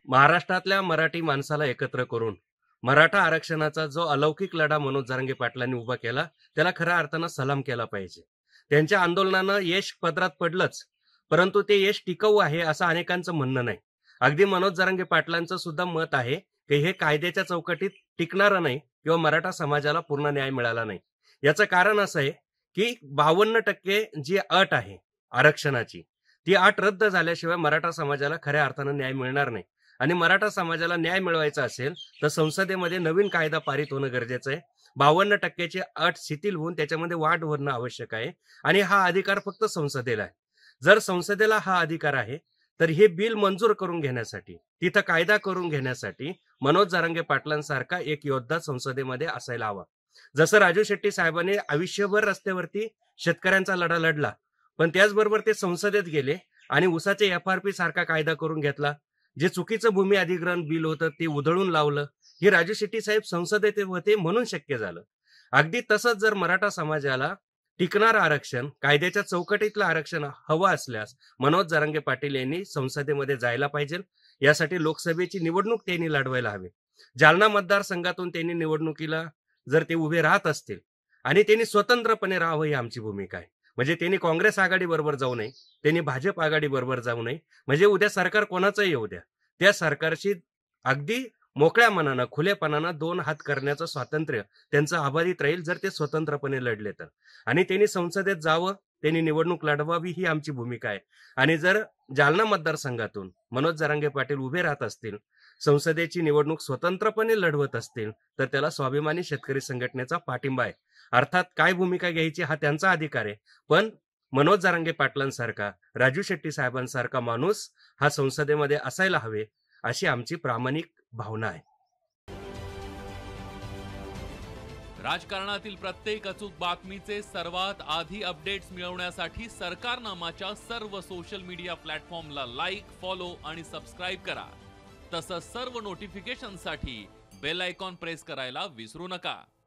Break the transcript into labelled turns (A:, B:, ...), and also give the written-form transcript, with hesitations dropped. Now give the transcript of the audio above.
A: महाराष्ट्रातल्या मराठी माणसाला एकत्र करून मराठा आरक्षणाचा जो अलौकिक लढा मनोज जरांगे पाटलांनी उभा केला, त्याला खऱ्या अर्थानं सलाम केला पाहिजे. त्यांच्या आंदोलनानं यश पदरात पडलंच, परंतु ते यश टिकाऊ आहे असं अनेकांचं म्हणणं नाही. अगदी मनोज जरांगे पाटलांचं सुद्धा मत आहे की हे कायद्याच्या चौकटीत टिकणारं नाही किंवा मराठा समाजाला पूर्ण न्याय मिळाला नाही. याचं कारण असं आहे की 52% जी अट आहे आरक्षणाची, ती अट रद्द झाल्याशिवाय मराठा समाजाला खऱ्या अर्थानं न्याय मिळणार नाही. आणि मराठा समाजाला न्याय मिळवायचा असेल तर संसदेमध्ये नवीन कायदा पारित होणं गरजेचं आहे. 52%ची अट शिथिल होऊन त्याच्यामध्ये वाढ होणं आवश्यक आहे. आणि हा अधिकार फक्त संसदेला आहे. जर संसदेला हा अधिकार आहे तर हे बिल मंजूर करून घेण्यासाठी, तिथं कायदा करून घेण्यासाठी मनोज जरांगे पाटलांसारखा एक योद्धा संसदेमध्ये असायला हवा. जसं राजू शेट्टी साहेबांनी आयुष्यभर रस्त्यावरती शेतकऱ्यांचा लढा लढला, पण त्याचबरोबर ते संसदेत गेले आणि उसाचे FRP सारखा कायदा करून घेतला. जे चुकीचं भूमी अधिग्रहण बिल होतं ते उधळून लावलं. हे राजू शेट्टी साहेब संसदेत होते म्हणून शक्य झालं. अगदी तसंच जर मराठा समाजाला टिकणारं आरक्षण, कायद्याच्या चौकटीतलं आरक्षण हवं असल्यास मनोज जरांगे पाटील यांनी संसदेमध्ये जायला पाहिजे. यासाठी लोकसभेची निवडणूक त्यांनी लढवायला हवी. जालना मतदारसंघातून त्यांनी निवडणुकीला जर ते उभे राहत असतील आणि त्यांनी स्वतंत्रपणे राहावं ही आमची भूमिका आहे. म्हणजे त्यांनी काँग्रेस आघाडी बरोबर जाऊ नये, त्यांनी भाजप आघाडी बरोबर जाऊ नये. म्हणजे उद्या सरकार कोणाचंही येऊ द्या, त्या सरकारशी अगदी मोकळ्या मनानं, खुलेपणानं दोन हात करण्याचं स्वातंत्र्य त्यांचं अबाधित राहील जर ते स्वतंत्रपणे लढले तर. आणि त्यांनी संसदेत जावं, त्यांनी निवडणूक लढवावी ही आमची भूमिका आहे. आणि जर जालना मतदारसंघातून मनोज जरांगे पाटील उभे राहत असतील, संसदेची निवडणूक स्वतंत्रपणे लढवत असतील, तर त्याला स्वाभिमानी शेतकरी संघटनेचा पाठिंबा आहे. अर्थात काय भूमिका घ्यायची हा त्यांचा अधिकार आहे, पण मनोज जरांगे पाटलांसारखा, राजू शेट्टी साहेबांसारखा माणूस हा संसदेमध्ये असायला हवे, अशी आमची प्रामाणिक भावना आहे.
B: राजकारणातील प्रत्येक अचूक बातमीचे सर्वात आधी अपडेट्स मिळवण्यासाठी सरकारनामाच्या सर्व सोशल मीडिया प्लॅटफॉर्मला लाईक, फॉलो आणि सबस्क्राईब करा. तसंच सर्व नोटिफिकेशनसाठी बेल आयकॉन प्रेस करायला विसरू नका.